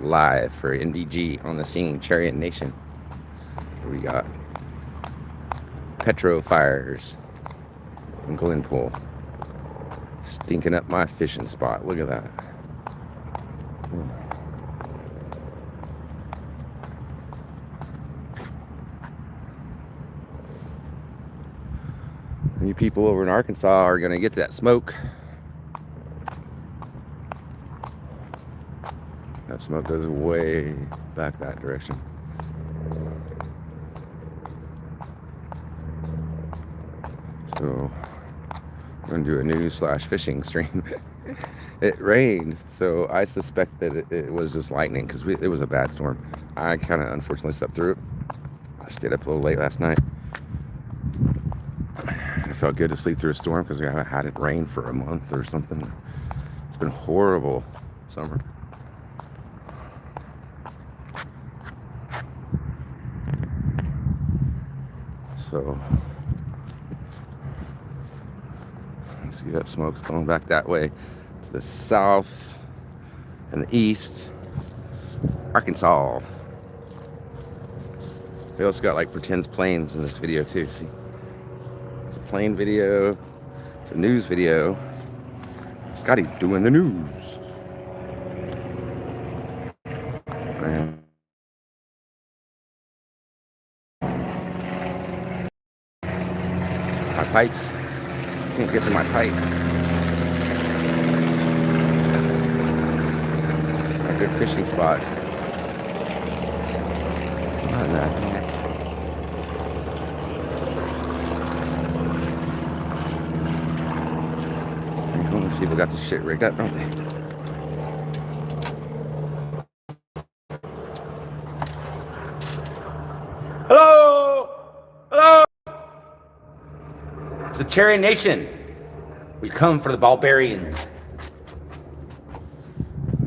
live for NBG on the scene, Chariot Nation. We got Petro fires in Glenpool, stinking up my fishing spot. Look at that. You people over in Arkansas are gonna get that smoke. That smoke goes way back that direction. So I'm gonna do a news / fishing stream. It rained, so I suspect that it was just lightning because it was a bad storm. I kind of unfortunately slept through it. I stayed up a little late last night. It felt good to sleep through a storm because we haven't had it rain for a month or something. It's been horrible summer. So see that smoke's going back that way to the south and the east. Arkansas. We also got like pretend planes in this video too. See, it's a plane video. It's a news video. Scotty's doing the news. Man. My pipes. Can't get to my pipe. A good fishing spot. What the heck? These homeless people got this shit rigged up, don't they? Hello! Hello! It's the Cherry Nation. We've come for the barbarians.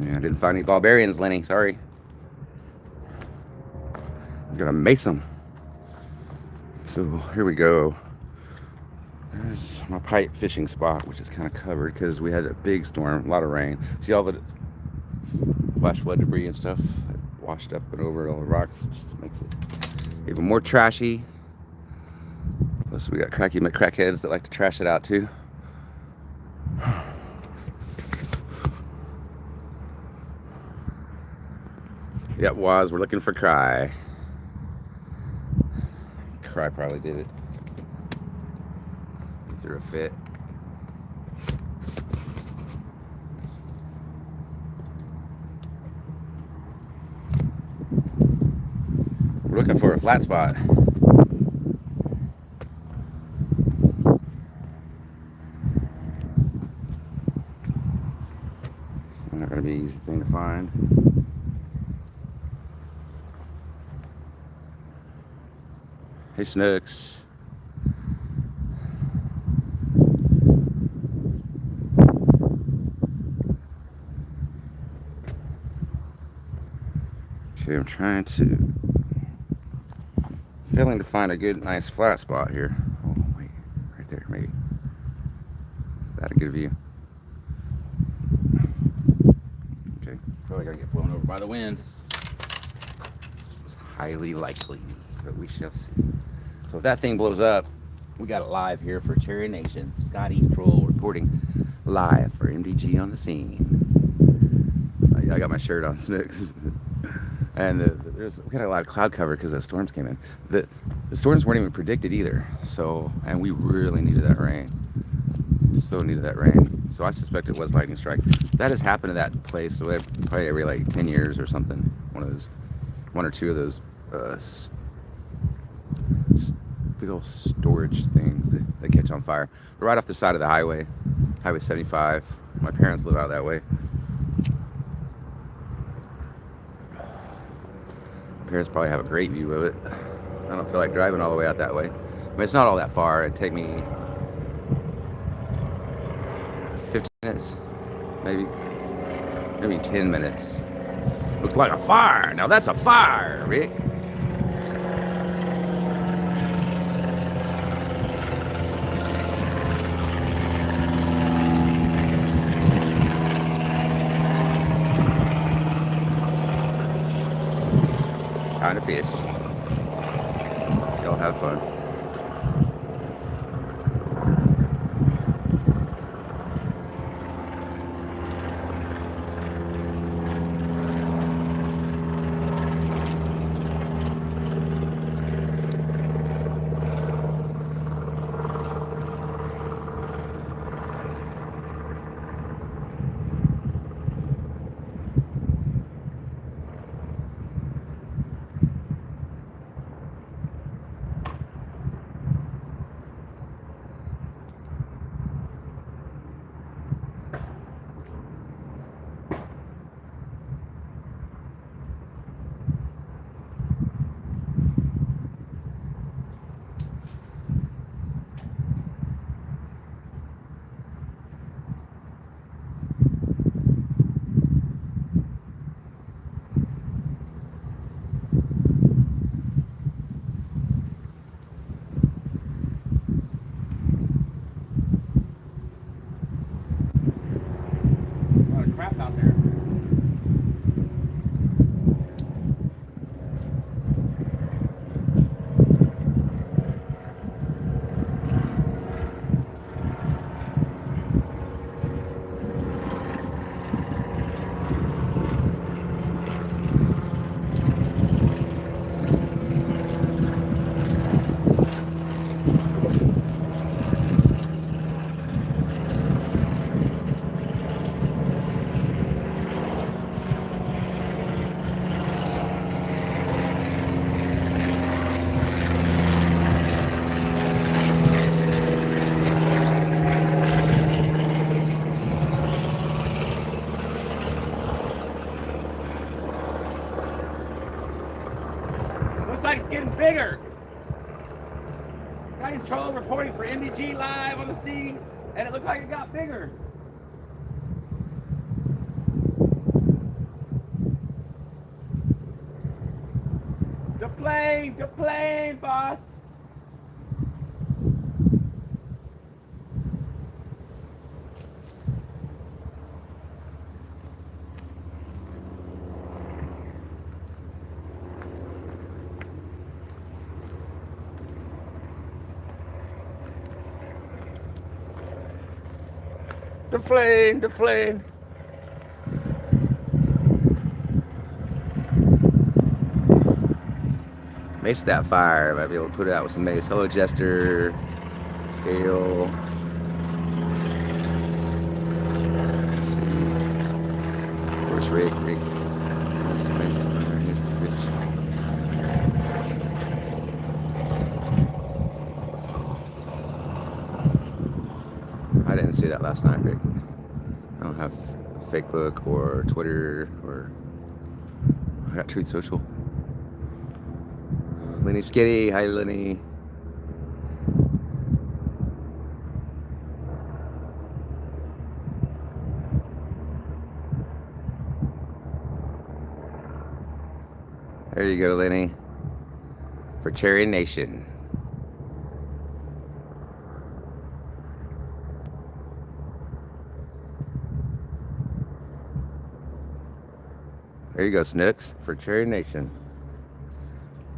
Yeah, I didn't find any barbarians, Lenny. Sorry. I was gonna mace them. So here we go. There's my pipe fishing spot, which is kind of covered because we had a big storm, a lot of rain. See all the flash flood debris and stuff that washed up and over all the rocks, which just makes it even more trashy. Plus we got cracky McCrackheads that like to trash it out too. Yep, Waz, we're looking for Cry. Cry probably did it. He threw a fit. We're looking for a flat spot. It's not going to be an easy thing to find. Hey, Snooks. Okay, I'm failing to find a good, nice flat spot here. Oh, wait, right there, maybe. Is that a good view? Okay, probably gotta get blown over by the wind. It's highly likely, but we shall see. So if that thing blows up, we got it live here for Cherry Nation. Scotty's Troll reporting live for MDG on the scene. I got my shirt on, Snooks. And we got a lot of cloud cover because the storms came in. The storms weren't even predicted either. So, and we really needed that rain. So needed that rain. So I suspect it was lightning strike. That has happened to that place. So probably every like 10 years or something. One or two of those big old storage things that catch on fire. We're right off the side of the highway, Highway 75. My parents live out that way. My parents probably have a great view of it. I don't feel like driving all the way out that way. I mean, it's not all that far. It'd take me 15 minutes, maybe 10 minutes. Looks like a fire. Now that's a fire, Rick. trying to fish. Y'all have fun. Crap out there. Looks like it's getting bigger. Scotty's Troll reporting for MDG live on the scene, and it looked like it got bigger. The plane, boss. The plane. Mace that fire. Might be able to put it out with some mace. Hello, Jester. Gale. Let's see. Of course, Rick. Mace the fire. Mace the fish. I didn't see that last night, Rick. I don't have Facebook or Twitter or I got Truth Social. Lenny Skitty, hi Lenny. There you go, Lenny. For Cherry Nation. There you go, Snooks, for Cherry Nation.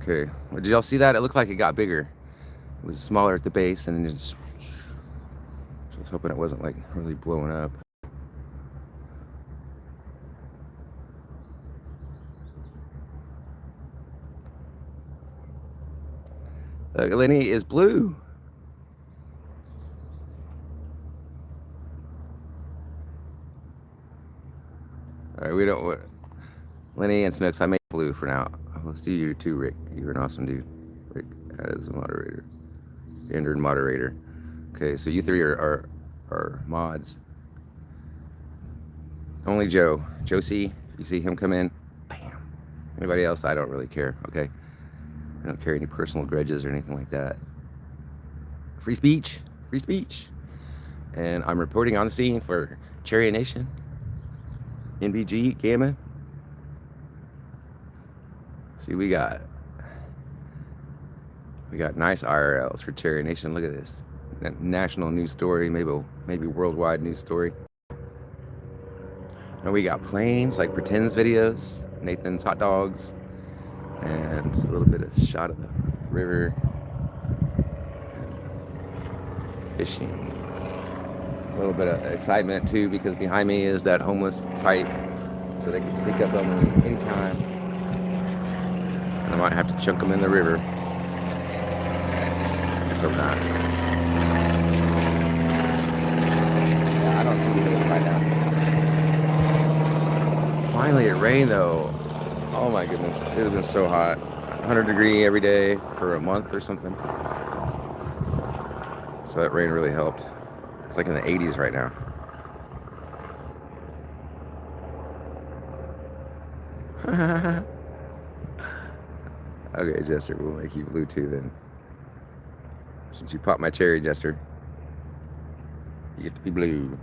Okay, well, did y'all see that? It looked like it got bigger. It was smaller at the base, and then just. I was hoping it wasn't like really blowing up. Lenny is blue. All right, we don't. Lenny and Snooks, I made blue for now. Let's do you too, Rick. You're an awesome dude. Rick as a moderator. Standard moderator. Okay, so you three are mods. Only Joe. Josie, you see him come in, bam. Anybody else, I don't really care, okay? I don't carry any personal grudges or anything like that. Free speech. Free speech. And I'm reporting on the scene for Cherry Nation. NBG, Gamma. See, we got nice IRLs for Cherry Nation. Look at this. National news story, maybe worldwide news story. And we got planes like Pretends videos, Nathan's Hot Dogs, and a little bit of shot of the river, fishing. A little bit of excitement too, because behind me is that homeless pipe, so they can sneak up on me anytime, and I might have to chunk them in the river. Let's hope not. Yeah, I don't see anything right now. Finally, it rained though. Oh my goodness, it has been so hot. 100-degree every day for a month or something. So that rain really helped. It's like in the 80s right now. Okay, Jester, we'll make you blue too then. Since you popped my cherry, Jester, you get to be blue.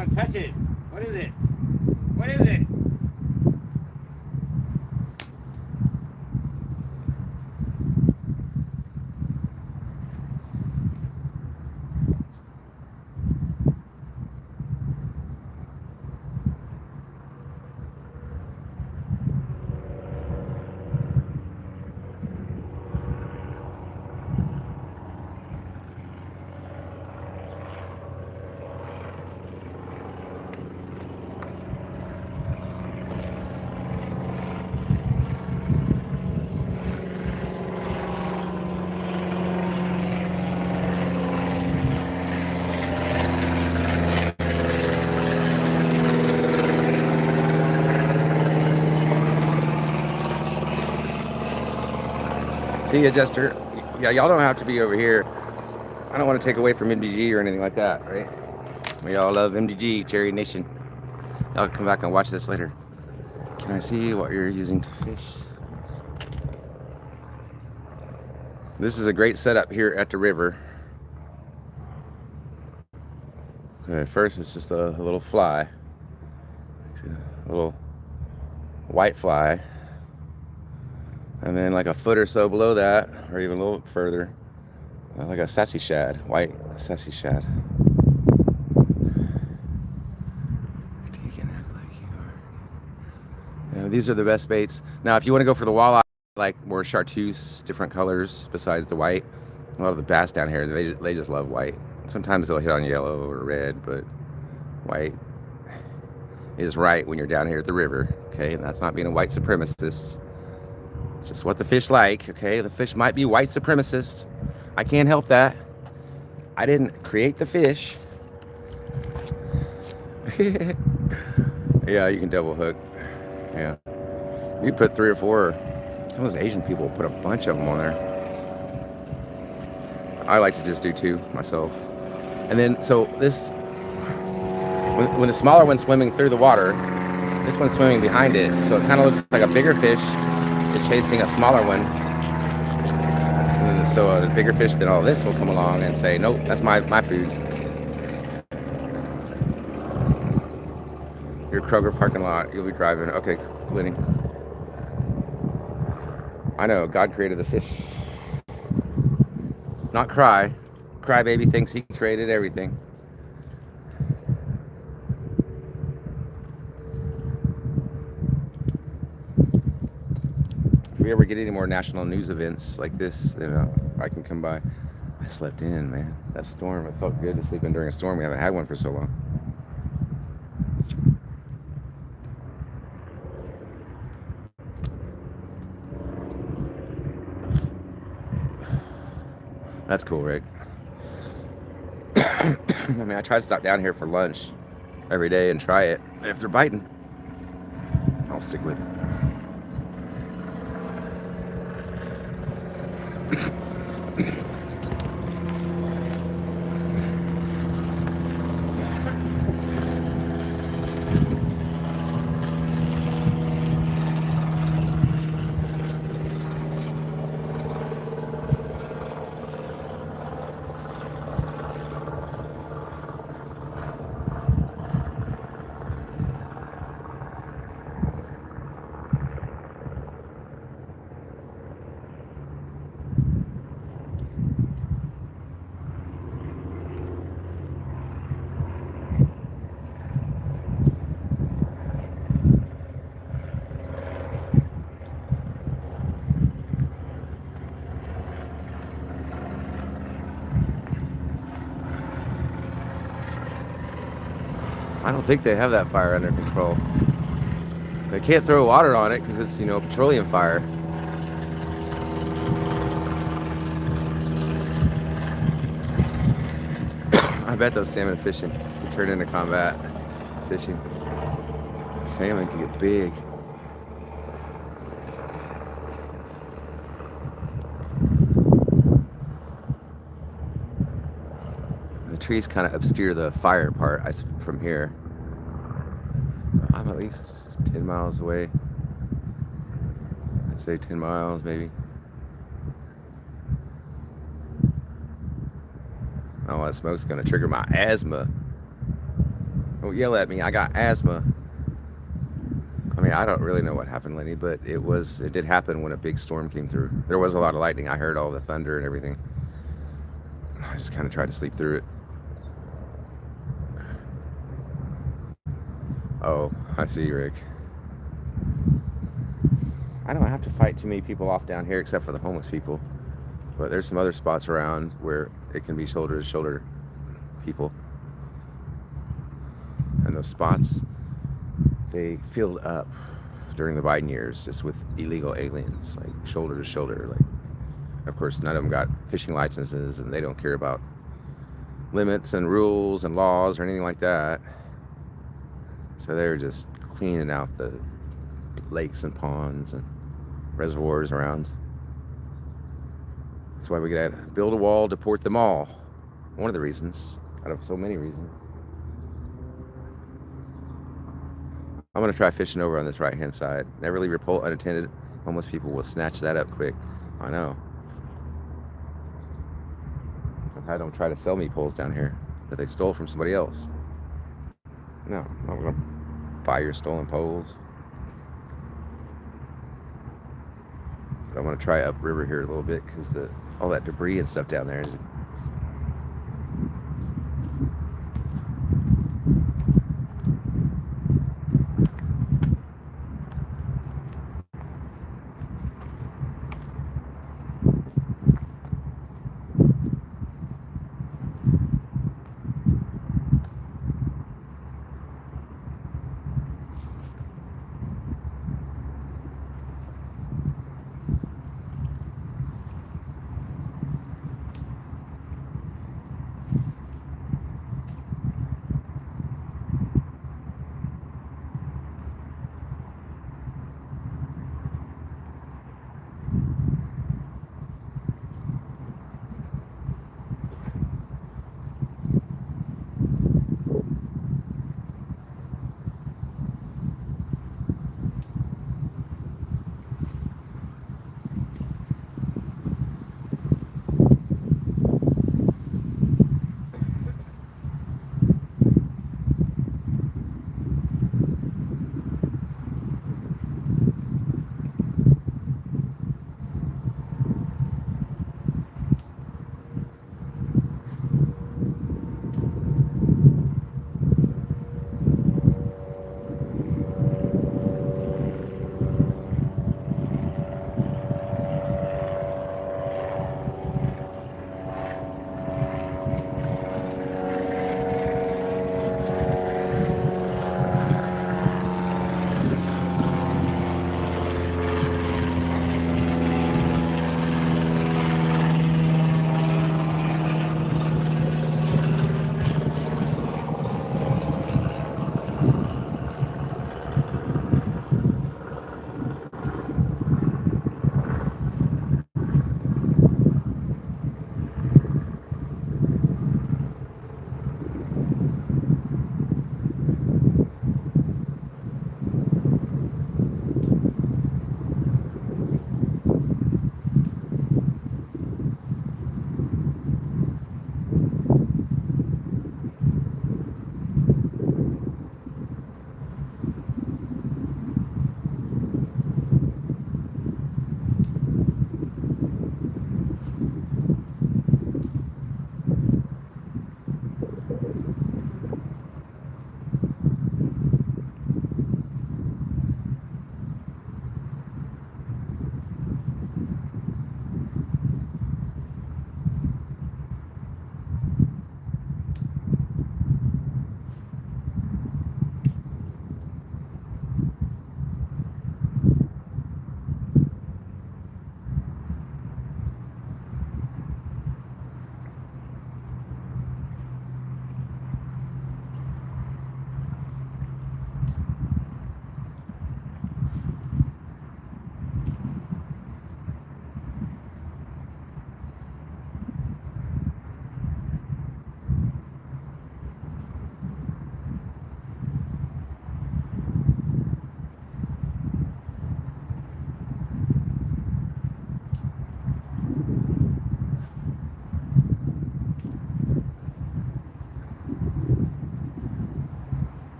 want to touch it. What is it? What is it? See ya, Jester. Yeah, y'all don't have to be over here. I don't want to take away from MDG or anything like that, right? We all love MDG, Cherry Nation. Y'all come back and watch this later. Can I see what you're using to fish? This is a great setup here at the river. Okay, first it's just a little fly. A little white fly. And then like a foot or so below that, or even a little further, like a sassy shad, white sassy shad. You can act like you are. Yeah, these are the best baits. Now, if you want to go for the walleye, like more chartreuse, different colors besides the white, a lot of the bass down here, they just love white. Sometimes they'll hit on yellow or red, but white is right when you're down here at the river, okay? And that's not being a white supremacist. It's just what the fish like, okay? The fish might be white supremacists. I can't help that. I didn't create the fish. Yeah, you can double hook. Yeah. You put 3 or 4. Some of those Asian people put a bunch of them on there. I like to just do 2 myself. And then, so this, when the smaller one's swimming through the water, this one's swimming behind it. So it kind of looks like a bigger fish is chasing a smaller one. And so a bigger fish than all this will come along and say, nope, that's my food. Your Kroger parking lot, you'll be driving. Okay, Lenny. I know, God created the fish. Not Cry. Crybaby thinks he created everything. If we ever get any more national news events like this, you know, I can come by. I slept in, man. That storm, it felt good to sleep in during a storm. We haven't had one for so long. That's cool, Rick. I mean, I try to stop down here for lunch every day and try it. And if they're biting, I'll stick with it. I don't think they have that fire under control. They can't throw water on it because it's, you know, petroleum fire. I bet those salmon fishing can turn into combat fishing. Salmon can get big. The trees kind of obscure the fire part from here. I'm at least 10 miles away. I'd say 10 miles maybe. All that smoke's gonna trigger my asthma. Oh, Don't yell at me. I got asthma. I mean, I don't really know what happened, Lenny, but it did happen when a big storm came through. There was a lot of lightning. I heard all the thunder and everything. I just kind of tried to sleep through it. Oh, I see you, Rick. I don't have to fight too many people off down here except for the homeless people. But there's some other spots around where it can be shoulder to shoulder people. And those spots, they filled up during the Biden years just with illegal aliens, like shoulder to shoulder. Like, of course, none of them got fishing licenses, and they don't care about limits and rules and laws or anything like that. So they're just cleaning out the lakes and ponds and reservoirs around. That's why we gotta build a wall to port them all. One of the reasons, out of so many reasons. I'm gonna try fishing over on this right-hand side. Never leave your pole unattended. Homeless people will snatch that up quick. I know. I've had them try to sell me poles down here that they stole from somebody else. No, I'm not gonna buy your stolen poles. But I'm gonna try upriver here a little bit because all that debris and stuff down there is.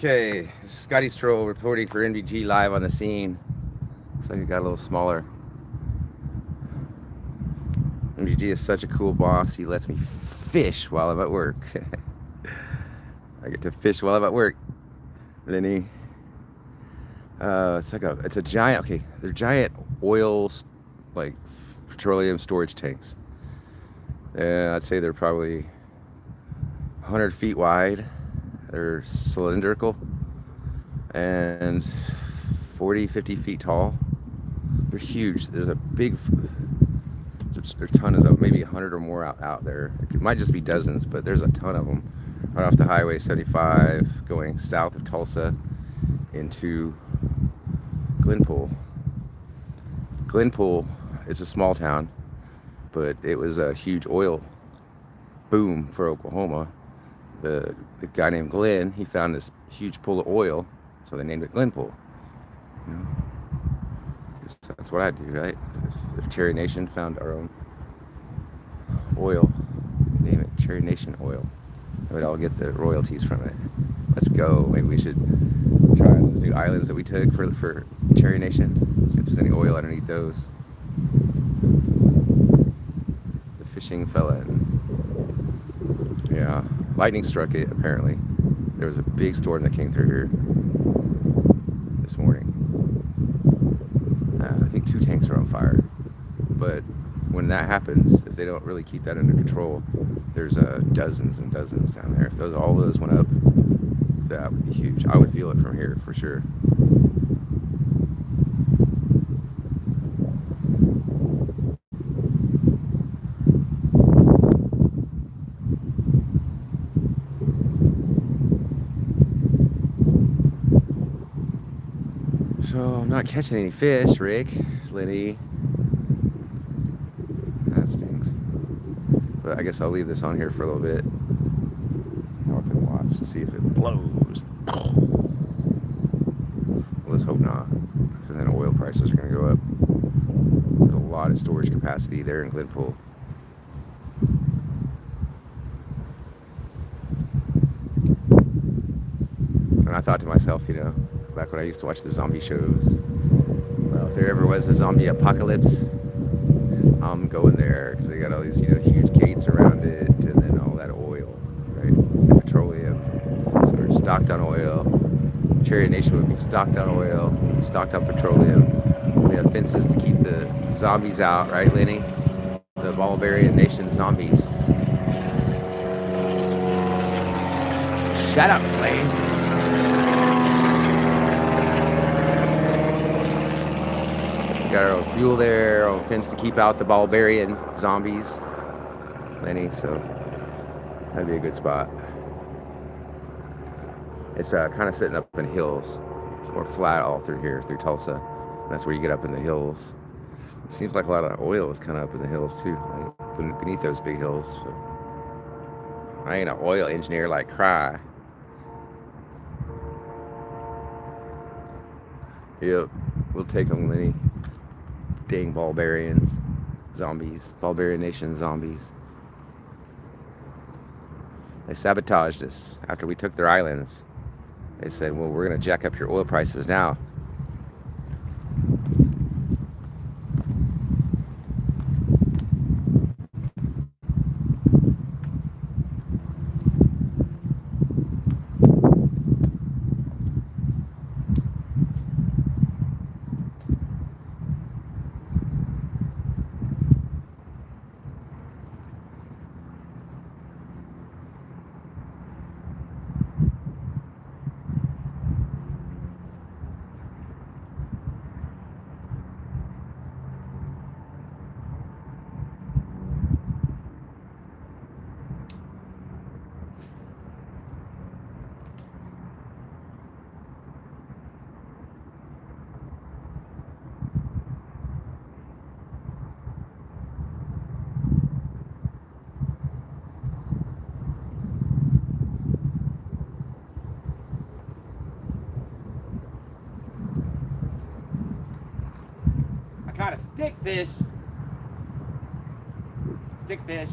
Okay, Scotty Stroll reporting for NBG live on the scene. Looks like it got a little smaller. NBG is such a cool boss. He lets me fish while I'm at work. I get to fish while I'm at work. Lenny. It's a giant. Okay, they're giant oil, like petroleum storage tanks. And I'd say they're probably 100 feet wide. They're cylindrical and 40, 50 feet tall. They're huge. There's a big, there's tons of, maybe 100 or more out there. It might just be dozens, but there's a ton of them right off the Highway 75 going south of Tulsa into Glenpool. Glenpool is a small town, but it was a huge oil boom for Oklahoma. The guy named Glenn, he found this huge pool of oil, so they named it Glenpool. You know, that's what I'd do, right? If Cherry Nation found our own oil, name it Cherry Nation Oil. We'd all get the royalties from it. Let's go. Maybe we should try those new islands that we took for Cherry Nation. See if there's any oil underneath those. The fishing fella. Yeah, lightning struck it apparently. There was a big storm that came through here this morning. I think 2 tanks are on fire. But when that happens, if they don't really keep that under control, there's dozens and dozens down there. If all those went up, that would be huge. I would feel it from here for sure. So I'm not catching any fish, Rick, Liddy. That stinks. But I guess I'll leave this on here for a little bit. Y'all can watch and see if it blows. Well, let's hope not, because then oil prices are going to go up. There's a lot of storage capacity there in Glenpool. And I thought to myself, you know, back when I used to watch the zombie shows, well, if there ever was a zombie apocalypse, I'm going there, because they got all these, you know, huge gates around it, and then all that oil, right, and petroleum. So we're stocked on oil. Cherry Nation would be stocked on oil, stocked on petroleum. We have fences to keep the zombies out, right, Lenny? The Barbarian Nation zombies. Shut up, Clay. Got our own fuel there, our own fence to keep out the barbarian zombies, Lenny, so that'd be a good spot. It's kind of sitting up in hills. It's more flat all through here, through Tulsa. And that's where you get up in the hills. It seems like a lot of oil is kind of up in the hills too, right? Beneath those big hills. So I ain't an oil engineer like Cry. Yep, we'll take them, Lenny. Dang barbarians, zombies, Barbarian Nation zombies. They sabotaged us after we took their islands. They said, well, we're going to jack up your oil prices now. Caught a stickfish. Stickfish.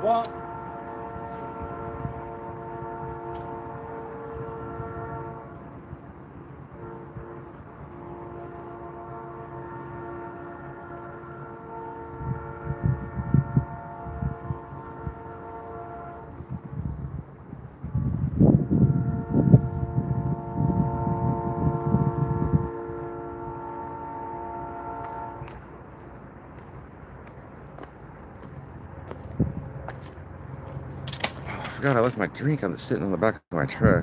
bon. I forgot I left my drink sitting on the back of my truck.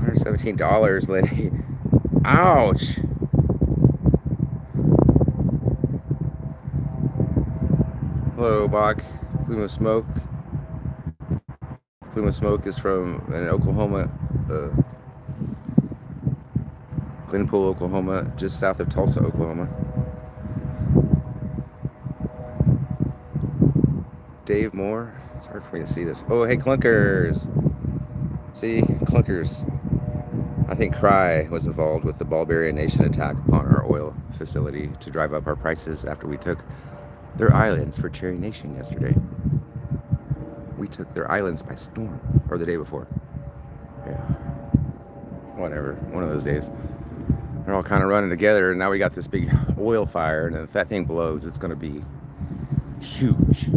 $117, Lenny. Ouch. Hello, Bach. Plume of Smoke. Plume of Smoke is from an Oklahoma, Glenpool, Oklahoma, just south of Tulsa, Oklahoma. Dave Moore. It's hard for me to see this. Oh, hey, Clunkers. See, Clunkers. I think Cry was involved with the Bulgarian Nation attack upon our oil facility to drive up our prices after we took their islands for Cherry Nation yesterday. We took their islands by storm, or the day before. Yeah. Whatever. One of those days. They're all kind of running together, and now we got this big oil fire, and if that thing blows, it's going to be huge.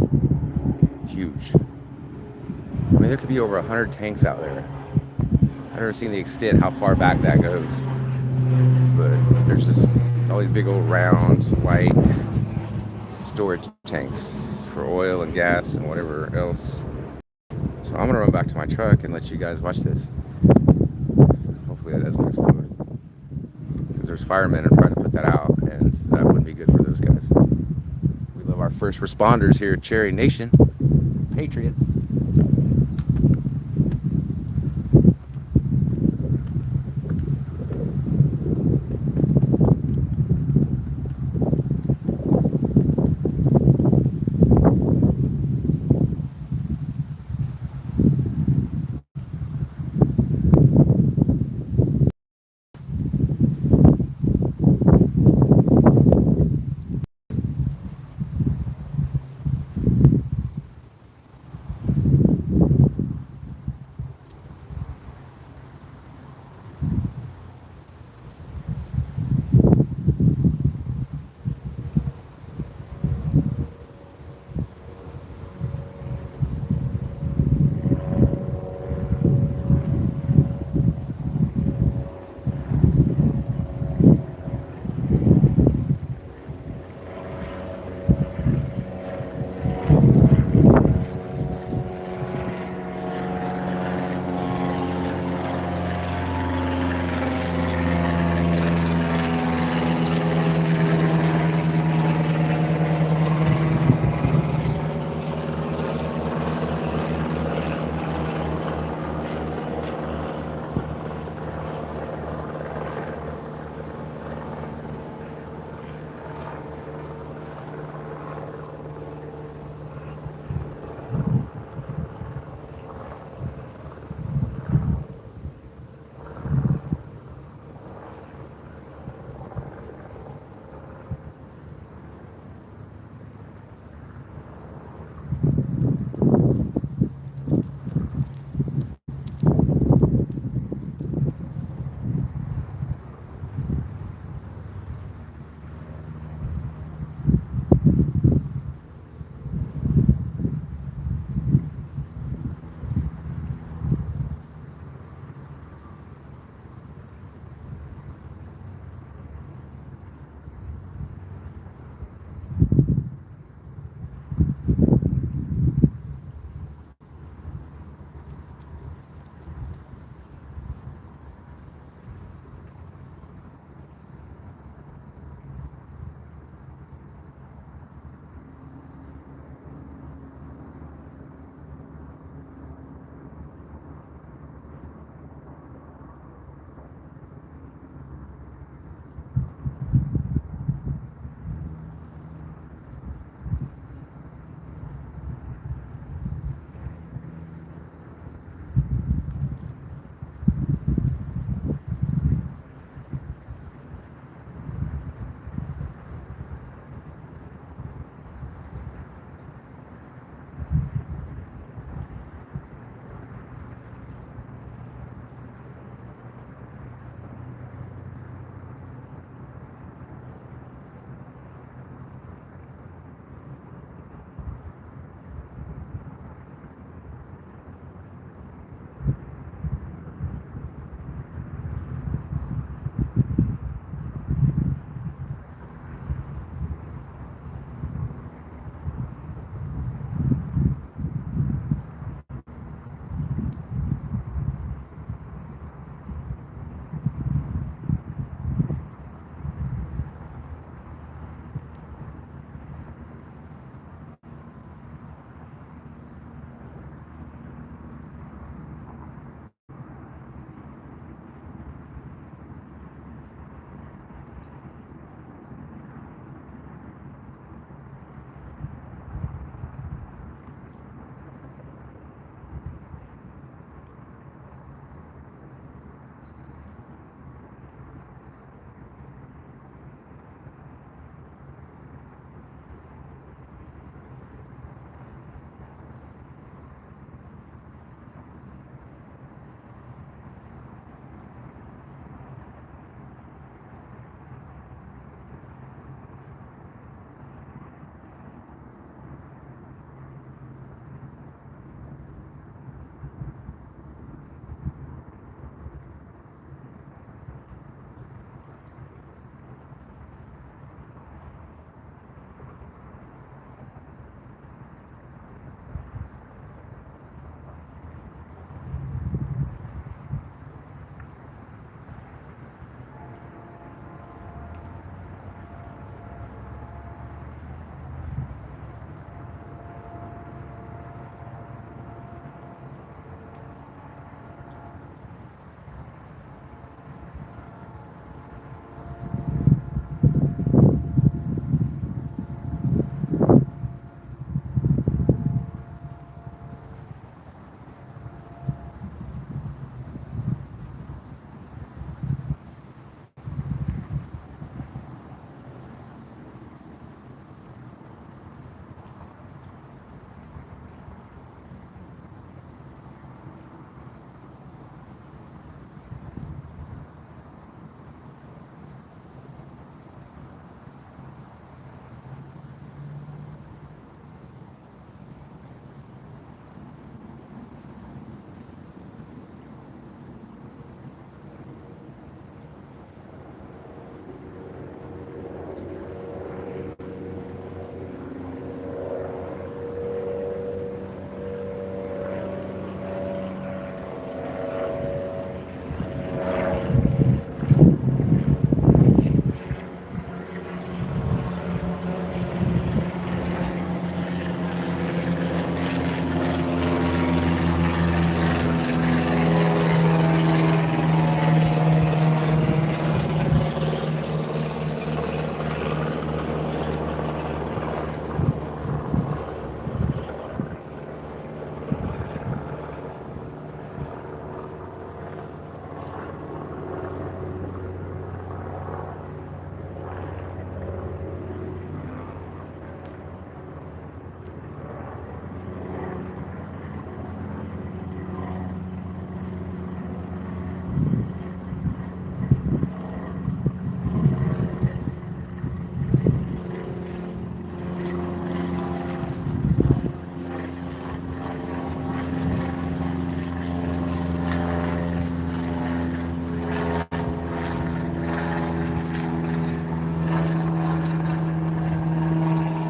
Huge. I mean, there could be over 100 tanks out there. I've never seen the extent how far back that goes. But there's just all these big old round, white storage tanks for oil and gas and whatever else. So I'm gonna run back to my truck and let you guys watch this. Hopefully that doesn't explode. Because there's firemen are trying to put that out, and that wouldn't be good for those guys. We love our first responders here at Cherry Nation. Patriots.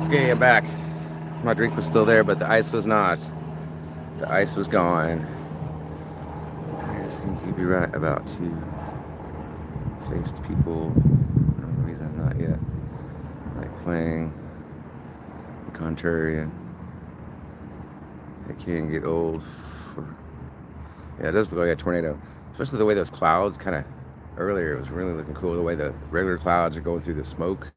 Okay, I'm back. My drink was still there, but the ice was not. The ice was gone. I just think you'd be right about two-faced people. For no reason, not yet. Like playing the contrarian. It can get old. Yeah, it does look like a tornado. Especially the way those clouds kind of, earlier it was really looking cool. The way the regular clouds are going through the smoke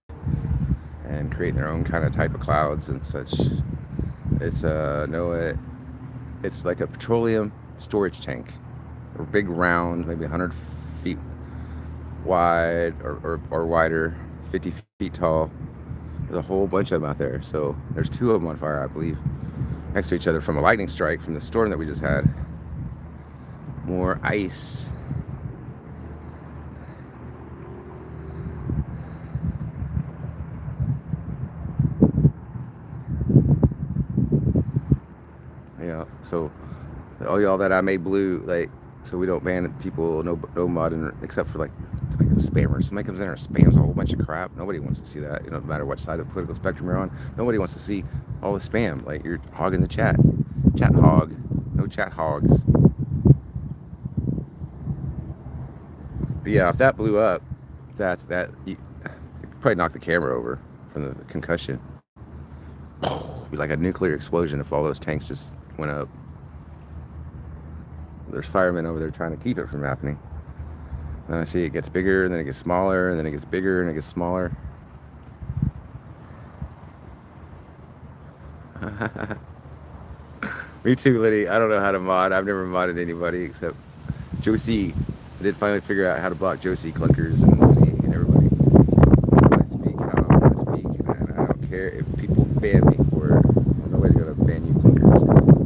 and creating their own kind of type of clouds and such. It's it's like a petroleum storage tank, a big round, maybe 100 feet wide or wider, 50 feet tall. There's a whole bunch of them out there. So there's two of them on fire, I believe, next to each other from a lightning strike from the storm that we just had. More ice. Yeah, so all y'all that I made blue, like, so we don't ban people, no modding, except for like the spammers. Somebody comes in and spams a whole bunch of crap. Nobody wants to see that. No matter what side of the political spectrum you're on, nobody wants to see all the spam. Like, you're hogging the chat. Chat hog. No chat hogs. But yeah, if that blew up, you probably knock the camera over from the concussion. It'd be like a nuclear explosion if all those tanks just went up. There's firemen over there trying to keep it from happening. And I see it gets bigger, and then it gets smaller, and then it gets bigger, and it gets smaller. Me too, Liddy. I don't know how to mod. I've never modded anybody except Josie. I did finally figure out how to block Josie clunkers and everybody. I speak how I want to speak, and I don't care if people ban me for it. Well, nobody's gonna ban you clunkers because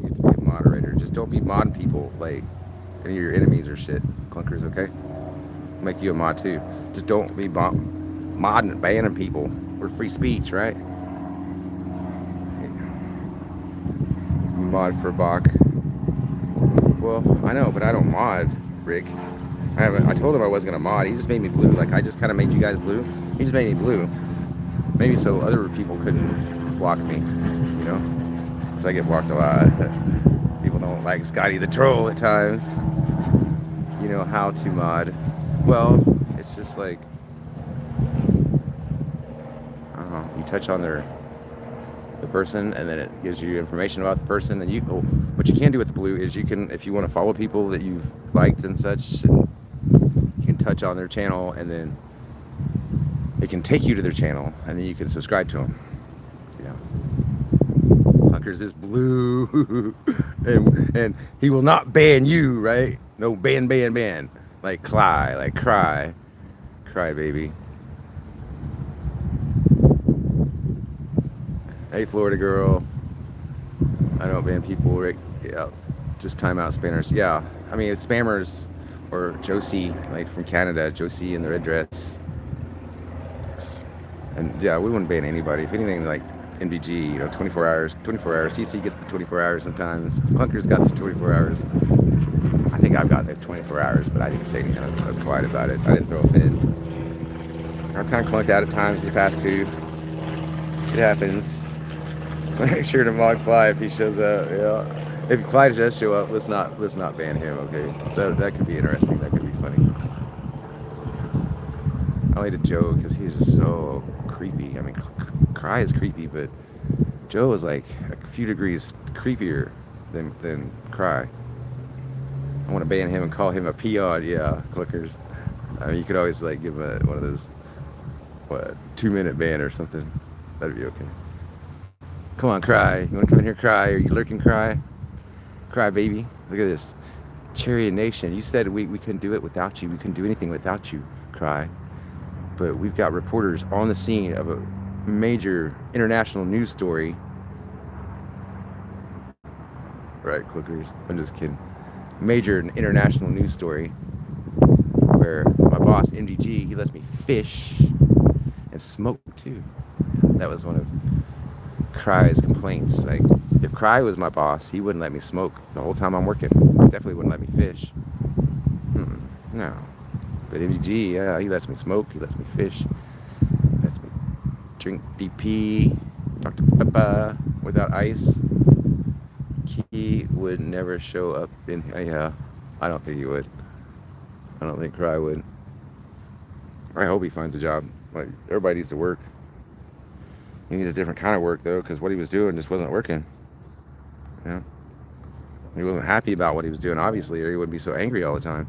you get to be a moderator. Just don't be modding people like any of your enemies or shit. Clunkers, okay? I'll make you a mod too. Just don't be modding, banning people. We're free speech, right? You mod for Bach. Well, I know, but I don't mod. Rick, I told him I wasn't gonna mod. He just made me blue. Like, I just kind of made you guys blue. He just made me blue. Maybe so other people couldn't block me, you know? Because I get blocked a lot. People don't like Scotty the Troll at times. You know how to mod. Well, it's just like, I don't know. You touch on the person, and then it gives you information about the person. And what you can do with the blue is you can, if you want to follow people that you've liked and such, and you can touch on their channel, and then it can take you to their channel, and then you can subscribe to them. You know, Clunkers is blue, and he will not ban you, right? No ban, like cry, baby. Hey, Florida girl. I don't ban people, Rick. Yeah, just timeout spammers. Yeah, I mean, it's spammers or Josie, like from Canada, Josie in the red dress. And yeah, we wouldn't ban anybody. If anything, like NVG, 24 hours. CC gets the 24 hours sometimes. Clunkers got the 24 hours. I think I've got the 24 hours, but I didn't say anything. I was quiet about it. I didn't throw a fit. I'm kind of clunked out at times in the past too. It happens. Make sure to mod Clyde if he shows up. Yeah. If Clyde does show up, let's not ban him. Okay, that could be interesting. That could be funny. I only did Joe because he's just so creepy. I mean, Cry is creepy, but Joe is like a few degrees creepier than Cry. I want to ban him and call him a peon. Yeah, Clickers. I mean, you could always like give him one of those 2-minute ban or something. That'd be okay. Come on, Cry. You want to come in here, Cry? Are you lurking, Cry? Cry, baby. Look at this. Chariot Nation. You said we couldn't do it without you. We couldn't do anything without you, Cry. But we've got reporters on the scene of a major international news story. Right, Clickers. I'm just kidding. Major international news story where my boss, MDG, he lets me fish and smoke too. That was one of Cry's complaints. Like, if Cry was my boss, he wouldn't let me smoke the whole time I'm working. Definitely wouldn't let me fish. No. But MDG, yeah, he lets me smoke, he lets me fish, lets me Drink DP, Dr. Pepper without ice. Key would never show up in. Yeah, I don't think he would. I don't think Cry would. I hope he finds a job. Like, everybody needs to work. He needs a different kind of work, though, because what he was doing just wasn't working. You know? He wasn't happy about what he was doing, obviously, or he wouldn't be so angry all the time.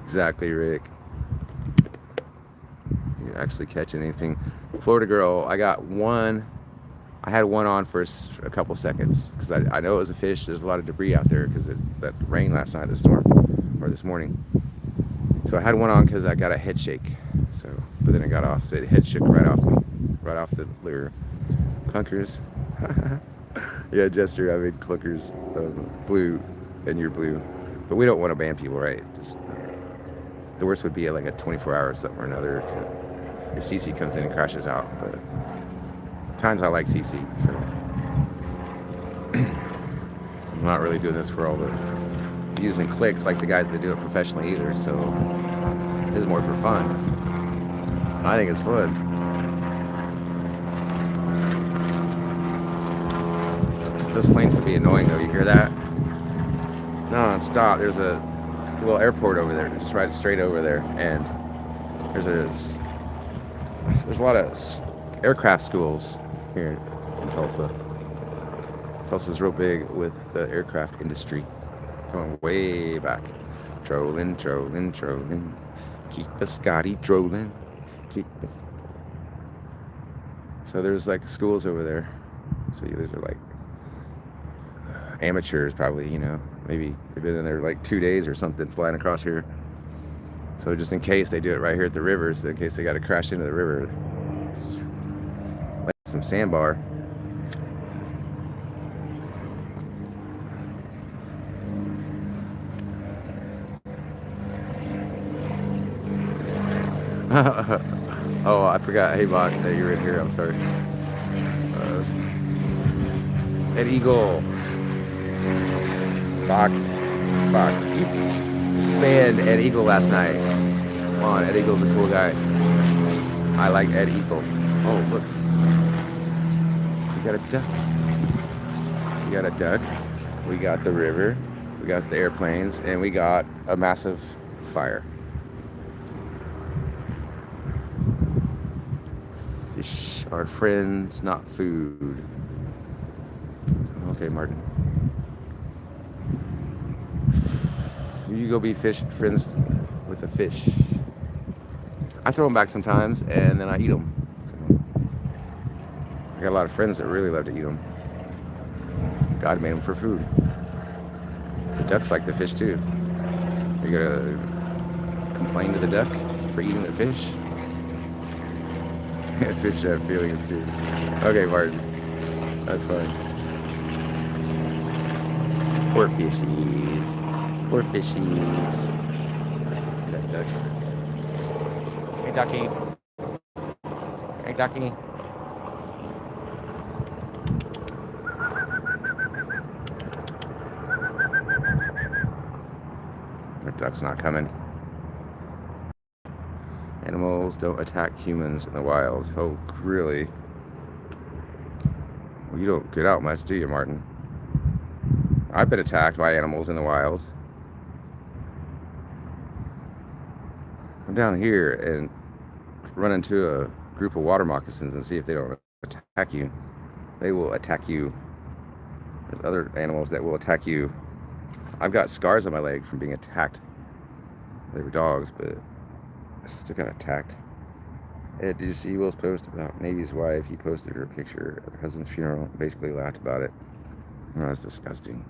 Exactly, Rick. You actually catch anything. Florida girl, I got one. I had one on for a couple seconds because I know it was a fish. There's a lot of debris out there because that rain last night, the storm, or this morning. So I had one on because I got a head shake. So, but then it got off. So it head shook right off me, right off the lure. Clunkers. Yeah, Jester, I made clunkers. Blue, and you're blue. But we don't want to ban people, right? Just, the worst would be like a 24-hour something or another if CC comes in and crashes out. But times I like CC, so I'm not really doing this for all the views and clicks like the guys that do it professionally either. So this is more for fun. I think it's fun. Those planes can be annoying though. You hear that? Non-stop. There's a little airport over there, just right straight over there, and there's a lot of aircraft schools here in Tulsa. Tulsa's real big with the aircraft industry, going way back. Trolling, trolling, trolling. Keep a Scotty trolling. So there's like schools over there. So these are like amateurs, probably, you know. Maybe they've been in there like 2 days or something, flying across here. So just in case they do it right here at the river, so in case they got to crash into the river, like some sandbar. Oh, I forgot. Hey, Bach, that you're in here. I'm sorry. Ed Eagle. Bach. You banned Ed Eagle last night. Come on, Ed Eagle's a cool guy. I like Ed Eagle. Oh, look. We got a duck. We got the river. We got the airplanes. And we got a massive fire. Fish are friends, not food. Okay, Martin. You go be friends with the fish. I throw them back sometimes, and then I eat them. So, I got a lot of friends that really love to eat them. God made them for food. The ducks like the fish too. Are you gonna complain to the duck for eating the fish? Fish have feelings too. Okay, Martin. That's fine. Poor fishies. Poor fishies. See that duck? Hey, ducky. Hey, ducky. The duck's not coming. Animals don't attack humans in the wild. Oh, really? Well, you don't get out much, do you, Martin? I've been attacked by animals in the wild. Come down here and run into a group of water moccasins and see if they don't attack you. They will attack you. There's other animals that will attack you. I've got scars on my leg from being attacked. They were dogs, but I still got attacked. Ed, did you see Will's post about Navy's wife? He posted her picture at her husband's funeral, basically laughed about it. Oh, that's disgusting.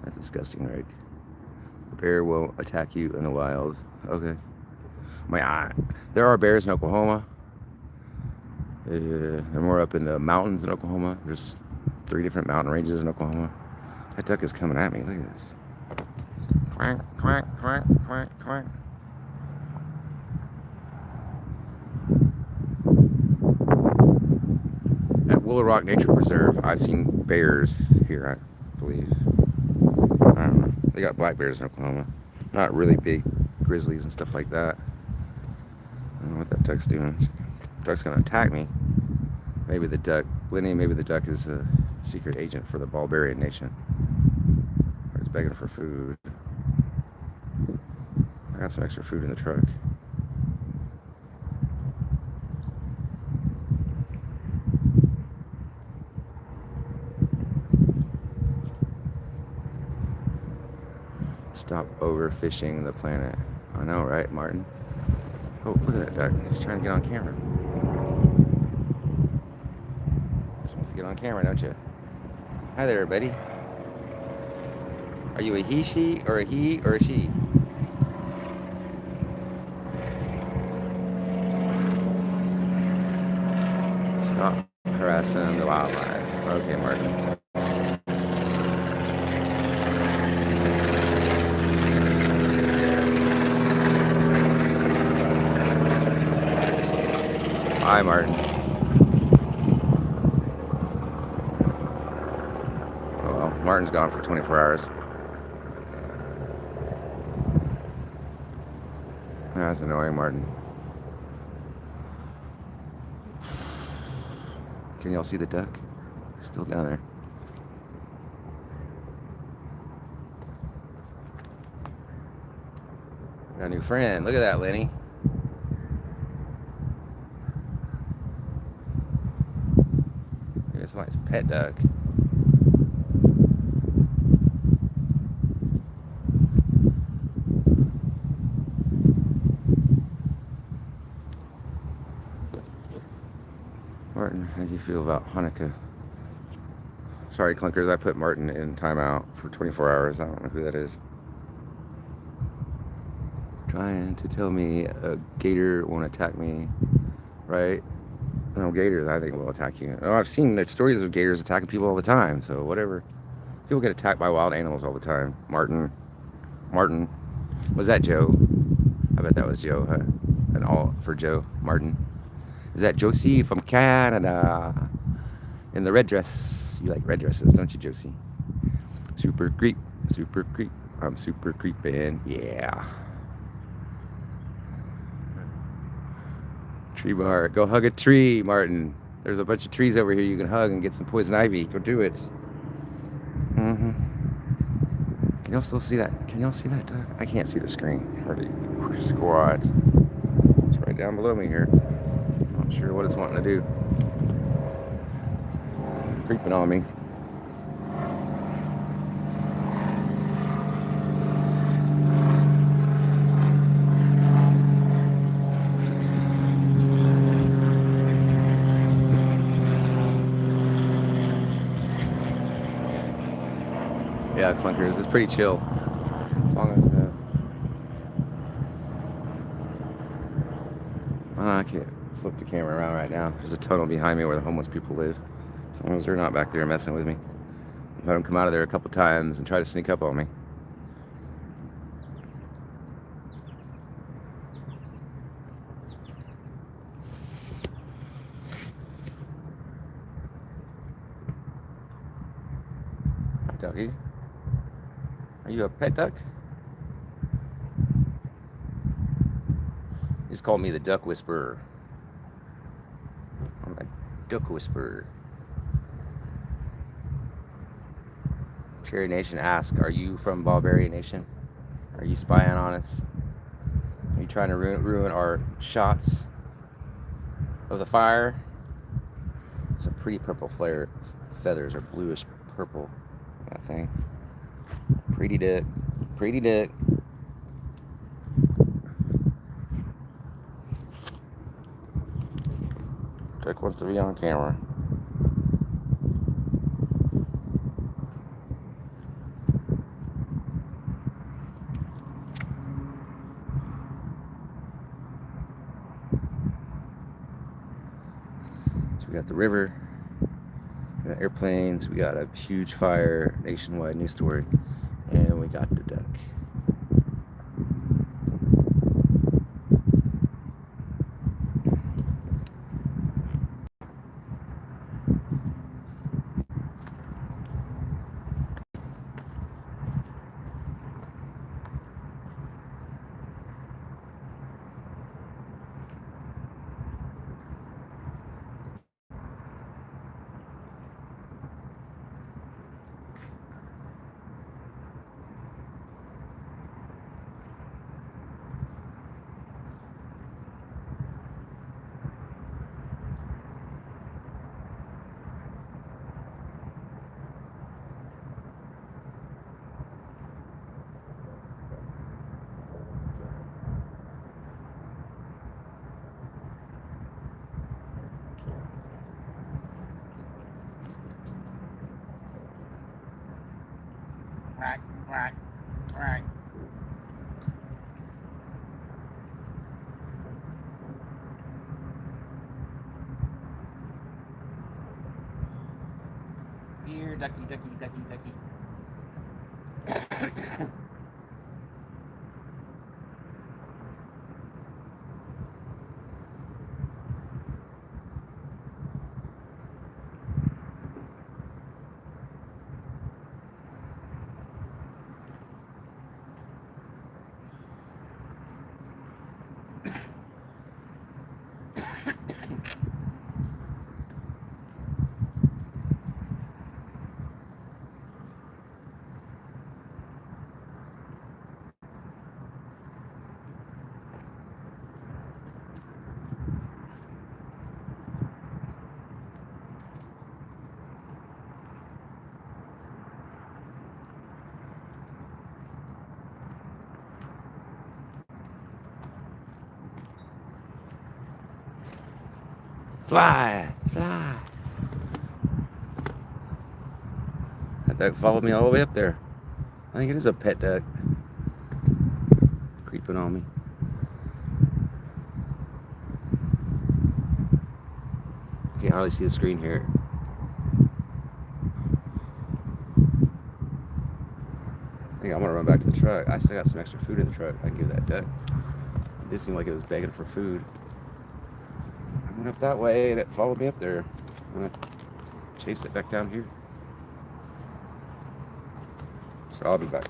That's disgusting, right? A bear won't attack you in the wild. Okay. There are bears in Oklahoma. They're more up in the mountains in Oklahoma. There's 3 different mountain ranges in Oklahoma. That duck is coming at me. Look at this. Quack, quack, quack, quack, quack. At Willow Rock Nature Preserve, I've seen bears here, I believe. I don't know. They got black bears in Oklahoma. Not really big grizzlies and stuff like that. I don't know what that duck's doing. Duck's gonna attack me. Maybe the duck, Lenny, maybe the duck is a secret agent for the Barbarian Nation. Or it's begging for food. I got some extra food in the truck. Stop overfishing the planet. I know, right, Martin? Oh, look at that duck. He's trying to get on camera. Just wants to get on camera, don't you? Hi there, buddy. Are you a he, she, or a he, or a she? Stop harassing the wildlife. Okay, Martin. Hi, Martin. Oh well, Martin's gone for 24 hours. That's annoying, Martin. Can y'all see the duck? He's still down there. Got a new friend. Look at that, Lenny. Maybe it's somebody's pet duck. Martin, how do you feel about Hanukkah? Sorry, clunkers, I put Martin in timeout for 24 hours. I don't know who that is. Trying to tell me a gator won't attack me, right? No, gators, I think, will attack you. Oh, I've seen the stories of gators attacking people all the time, so whatever. People get attacked by wild animals all the time. Martin. Was that Joe? I bet that was Joe, huh? And all for Joe. Martin. Is that Josie from Canada? In the red dress. You like red dresses, don't you, Josie? Super creep. Super creep. I'm super creeping. Yeah. Tree bar. Go hug a tree, Martin. There's a bunch of trees over here you can hug and get some poison ivy. Go do it. Mm-hmm. Can y'all still see that? Can y'all see that duck? I can't see the screen. Hardly squat. It's right down below me here. Not sure what it's wanting to do. Creeping on me. Yeah, clunkers. It's pretty chill. As long as I can't flip the camera around right now. There's a tunnel behind me where the homeless people live. As long as they're not back there messing with me. I've had them come out of there a couple times and try to sneak up on me. Hi, doggy. Are you a pet duck? He's called me the duck whisperer. I'm a duck whisperer. Cherry Nation asks, are you from Barbarian Nation? Are you spying on us? Are you trying to ruin our shots of the fire? Some pretty purple feathers, or bluish purple, that thing. Pretty duck. Pretty duck. Duck wants to be on camera. So we got the river, we got airplanes, we got a huge fire, nationwide news story, and we got the duck. Quack, quack, quack. Here, ducky, ducky, ducky, ducky. Fly, fly. That duck followed me all the way up there. I think it is a pet duck. Creeping on me. Can't hardly see the screen here. I think I'm gonna run back to the truck. I still got some extra food in the truck. I can give that duck. It did seem like it was begging for food. I went up that way and it followed me up there. I'm gonna chase it back down here. So I'll be back.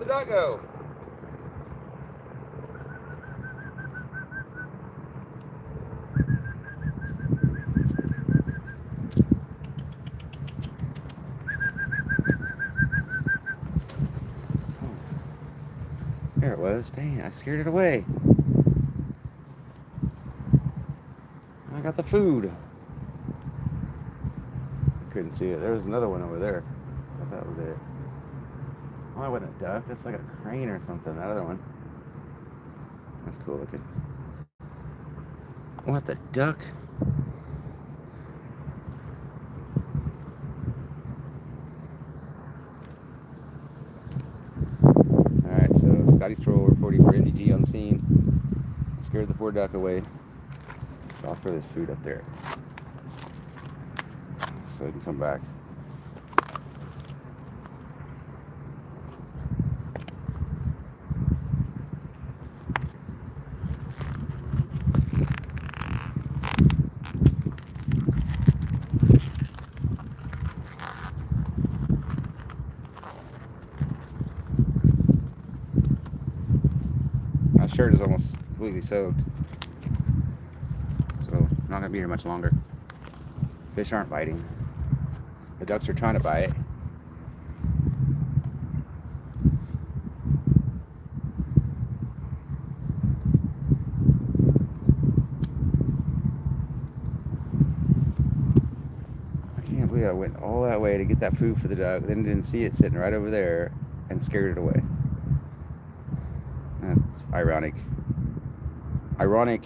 the duck go? There it was. Dang, I scared it away. I got the food. Couldn't see it. There was another one over there. I thought that was it. Oh, that wasn't a duck. That's like a crane or something. That other one. That's cool looking. What, the duck? Alright, so Scotty Stroll reporting for NDG on the scene. Scared the poor duck away. So I'll throw this food up there so it can come back. My shirt is almost completely soaked, so I'm not going to be here much longer. Fish aren't biting. The ducks are trying to bite. I can't believe I went all that way to get that food for the duck, then didn't see it sitting right over there and scared it away. That's ironic. Ironic.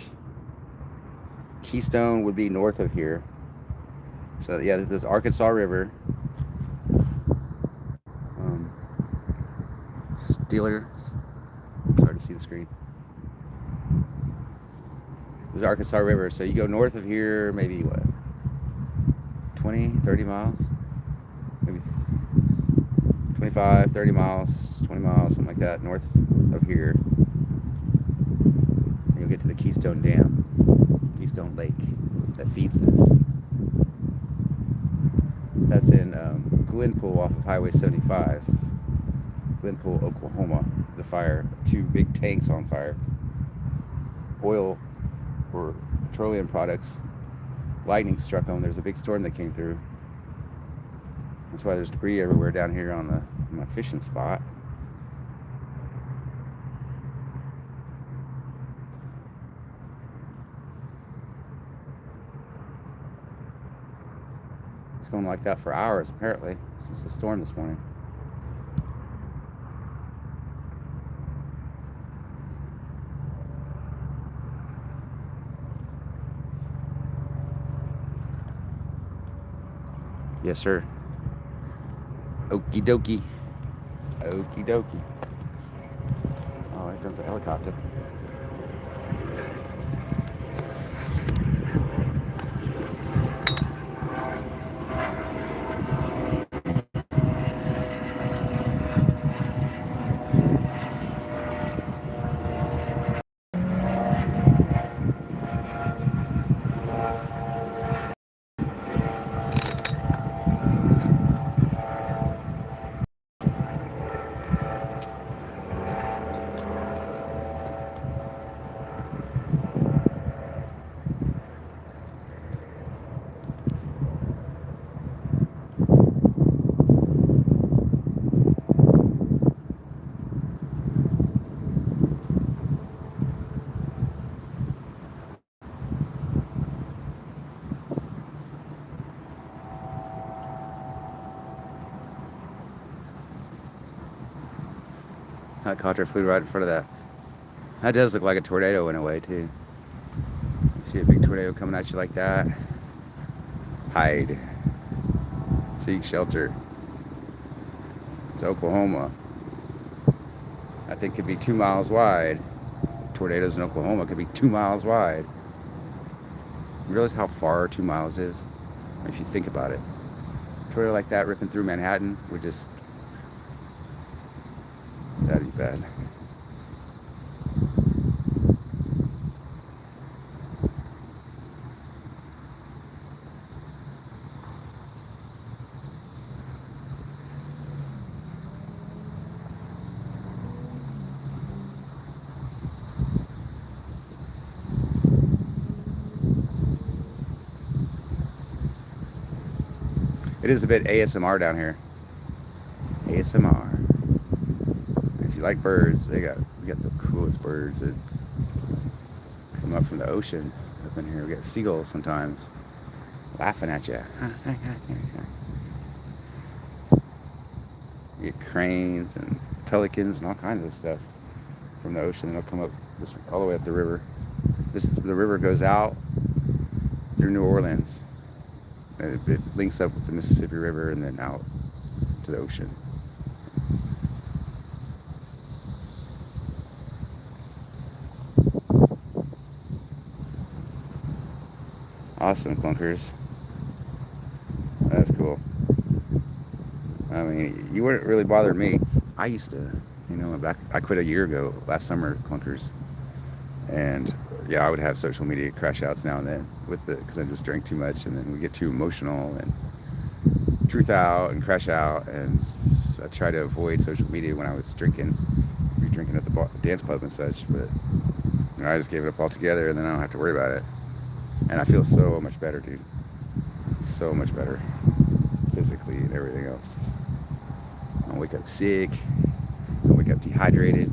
Keystone would be north of here. So yeah, this is Arkansas River. Steeler. It's hard to see the screen. This is Arkansas River. So you go north of here, maybe what? 20, 30 miles? Maybe 25, 30 miles, 20 miles, something like that, north of here. And you'll get to the Keystone Dam, Keystone Lake that feeds this. That's in Glenpool off of Highway 75. Glenpool, Oklahoma. The fire. 2 big tanks on fire. Oil or petroleum products. Lightning struck them. There's a big storm that came through. That's why there's debris everywhere down here on my fishing spot. It's going like that for hours, apparently, since the storm this morning. Yes, sir. Okie dokie. Okie dokie. Oh, here comes a helicopter. Helicopter flew right in front of that. That does look like a tornado in a way, too. You see a big tornado coming at you like that. Hide. Seek shelter. It's Oklahoma. That thing could be 2 miles wide. Tornadoes in Oklahoma could be 2 miles wide. You realize how far 2 miles is? If you think about it. A tornado like that ripping through Manhattan would just... that'd be bad. It is a bit ASMR down here. ASMR. If you like birds, we got the coolest birds that come up from the ocean up in here. We got seagulls sometimes laughing at you. You get cranes and pelicans and all kinds of stuff from the ocean. They'll come up all the way up the river. The river goes out through New Orleans. It links up with the Mississippi River and then out to the ocean. Awesome, clunkers. That's cool. I mean, you wouldn't really bother me. I used to, I quit a year ago, last summer, clunkers. And yeah, I would have social media crash outs now and then because I just drank too much, and then we get too emotional and truth out and crash out. And I try to avoid social media when I was drinking, at the dance club and such. But I just gave it up altogether, and then I don't have to worry about it. And I feel so much better, dude. So much better, physically and everything else. I don't wake up sick. I don't wake up dehydrated.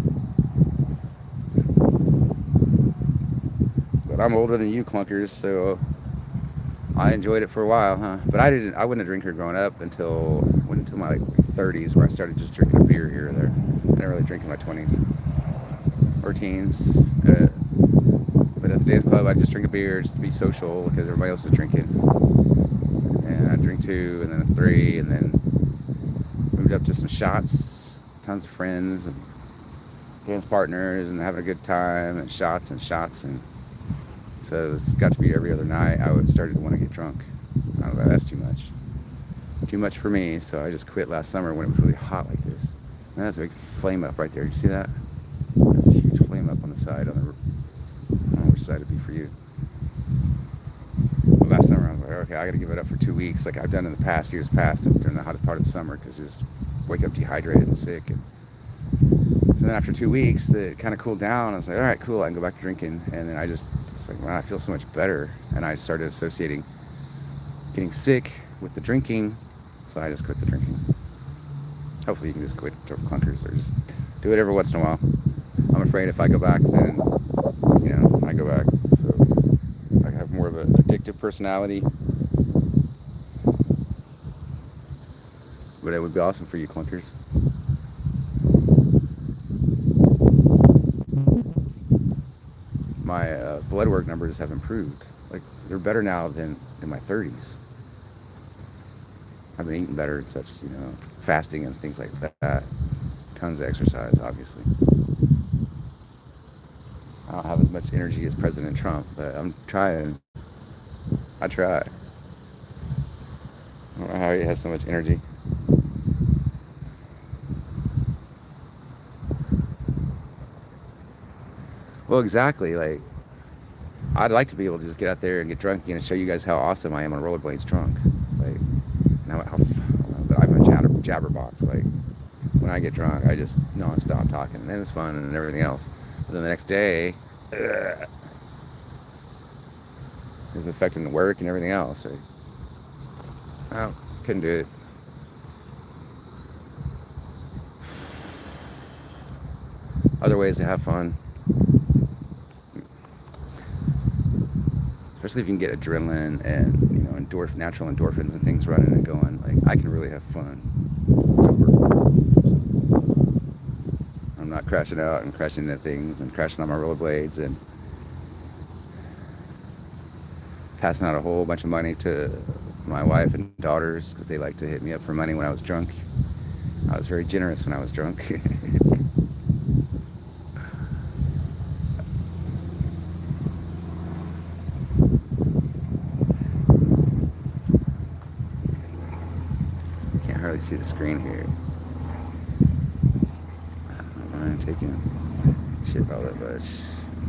But I'm older than you, clunkers, so I enjoyed it for a while, huh? But I wasn't a drinker growing up until my 30s, where I started just drinking a beer here or there. I didn't really drink in my 20s or teens. But at the dance club, I'd just drink a beer just to be social because everybody else is drinking. And I'd drink 2, and then 3, and then moved up to some shots, tons of friends and dance partners, and having a good time, and shots. And so it's got to be every other night. I started to want to get drunk. I don't know, that's too much for me. So I just quit last summer when it was really hot like this. And that's a big flame up right there. You see that? There's a huge flame up on the side. I don't know which side it'd be for you. But last summer I was like, okay, I got to give it up for 2 weeks, like I've done in the years past, during the hottest part of the summer, because just wake up dehydrated and sick. And so then after 2 weeks, it kind of cooled down. I was like, all right, cool, I can go back to drinking. And then I was like, wow, I feel so much better. And I started associating getting sick with the drinking, so I just quit the drinking. Hopefully you can just quit clunkers, or just do it every once in a while. I'm afraid if I go back, then I go back. So I have more of an addictive personality. But it would be awesome for you, clunkers. My blood work numbers have improved. Like, they're better now than in my 30s. I've been eating better and such, fasting and things like that. Tons of exercise, obviously. I don't have as much energy as President Trump, but I'm trying. I try. I don't know how he has so much energy. Well, exactly. Like, I'd like to be able to just get out there and get drunk and show you guys how awesome I am on rollerblades drunk. Like, but I'm a jabberbox. Like, when I get drunk, I just non-stop talking, and it's fun and everything else. But then the next day, it's affecting the work and everything else. Like, I couldn't do it. Other ways to have fun. Especially if you can get adrenaline and natural endorphins and things running and going. Like, I can really have fun. I'm not crashing out and crashing into things and crashing on my rollerblades and passing out a whole bunch of money to my wife and daughters because they like to hit me up for money when I was drunk. I was very generous when I was drunk. See the screen here. I'm taking shit all that much.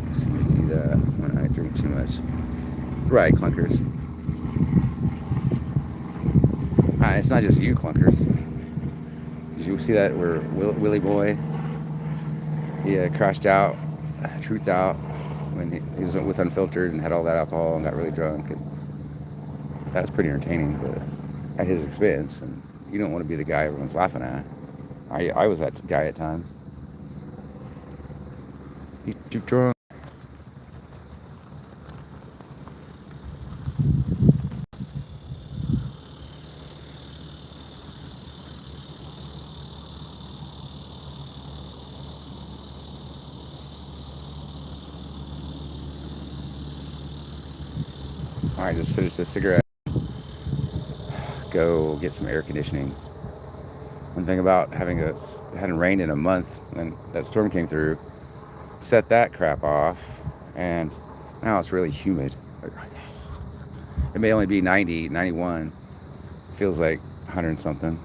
I seem to do that when I drink too much. Right, clunkers. It's not just you, clunkers. Did you see that where Willie Boy? He crashed out, truthed out when he was with Unfiltered and had all that alcohol and got really drunk. And that was pretty entertaining, but at his expense, and you don't want to be the guy everyone's laughing at. I was that guy at times. He's too drunk. All right, just finished this cigarette. Go get some air conditioning. One thing about it hadn't rained in a month, and that storm came through, set that crap off, and now it's really humid. It may only be 90, 91. Feels like 100 and something.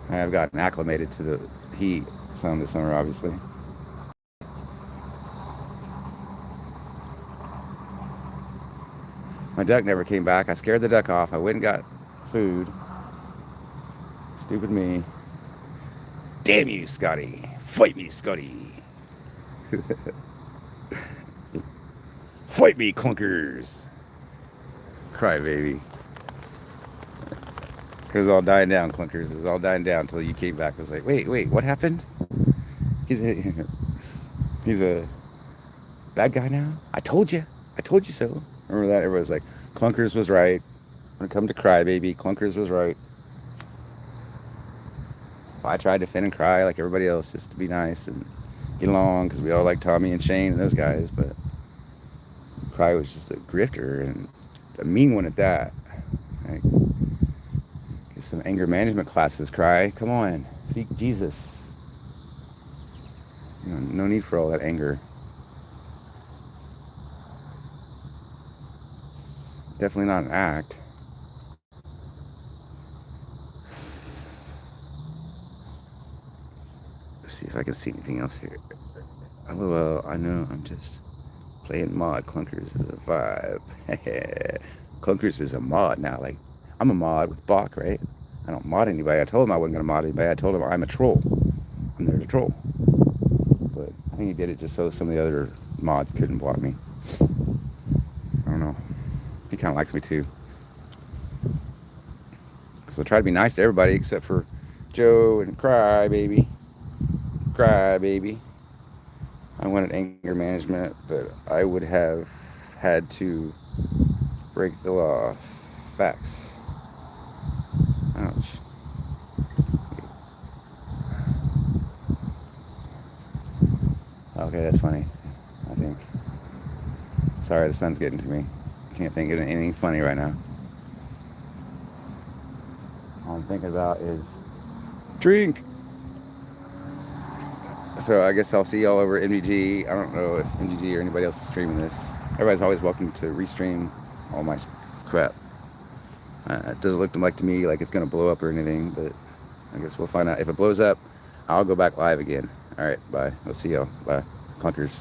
I've gotten acclimated to the heat some this summer, obviously. My duck never came back. I scared the duck off. I went and got food. Stupid me. Damn you, Scotty. Fight me, Scotty. Fight me, clunkers. Cry, baby. It was all dying down, clunkers. It was all dying down until you came back. I was like, wait, what happened? He's a bad guy now? I told you so. Remember that? Everybody was like, Clunkers was right. When it come to cry, baby, Clunkers was right. I tried to fin and cry like everybody else just to be nice and get along because we all like Tommy and Shane and those guys, but Cry was just a grifter and a mean one at that. Like, get some anger management classes, Cry. Come on, seek Jesus. You know, no need for all that anger. Definitely not an act. Let's see if I can see anything else here. LOL, I know, I'm just playing mod. Clunkers is a vibe. Clunkers is a mod now. Like, I'm a mod with Bach, right? I don't mod anybody. I told him I wasn't going to mod anybody. I told him I'm a troll. I'm there to troll. But I think he did it just so some of the other mods couldn't block me. I don't know. He kind of likes me too. So I try to be nice to everybody except for Joe and Cry Baby. Cry Baby. I wanted anger management, but I would have had to break the law. Facts. Ouch. Okay, that's funny, I think. Sorry, the sun's getting to me. Can't think of anything funny right now. All I'm thinking about is drink. So I guess I'll see y'all over at MDG. I don't know if MDG or anybody else is streaming this. Everybody's always welcome to restream all my crap. It doesn't look to me like it's going to blow up or anything, but I guess we'll find out. If it blows up, I'll go back live again. All right, bye. We'll see y'all. Bye. Clunkers.